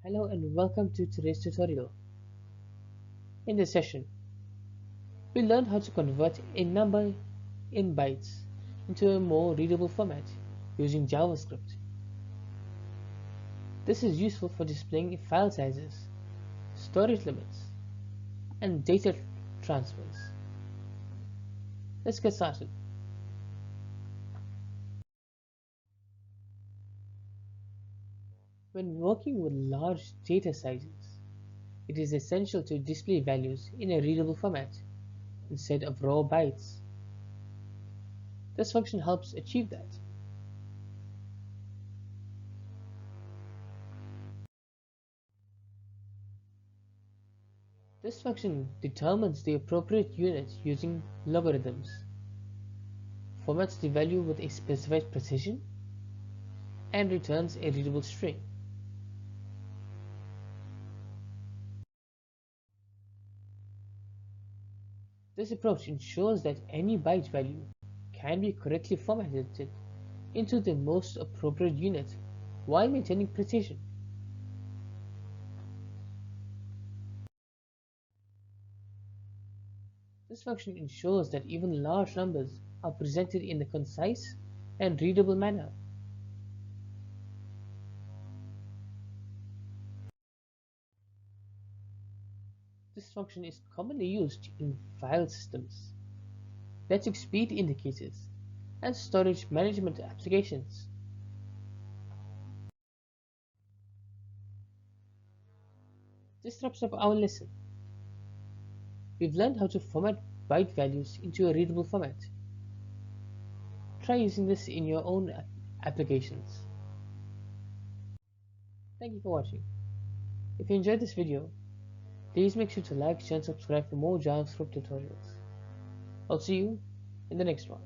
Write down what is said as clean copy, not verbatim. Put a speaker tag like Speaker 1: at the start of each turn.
Speaker 1: Hello and welcome to today's tutorial. In this session, we'll learn how to convert a number in bytes into a more readable format using JavaScript. This is useful for displaying file sizes, storage limits, and data transfers. Let's get started. When working with large data sizes, it is essential to display values in a readable format instead of raw bytes. This function helps achieve that. This function determines the appropriate unit using logarithms, formats the value with a specified precision, and returns a readable string. This approach ensures that any byte value can be correctly formatted into the most appropriate unit while maintaining precision. This function ensures that even large numbers are presented in a concise and readable manner. This function is commonly used in file systems, network speed indicators, and storage management applications. This wraps up our lesson. We've learned how to format byte values into a readable format. Try using this in your own applications. Thank you for watching. If you enjoyed this video, please make sure to like, share and subscribe for more JavaScript tutorials. I'll see you in the next one.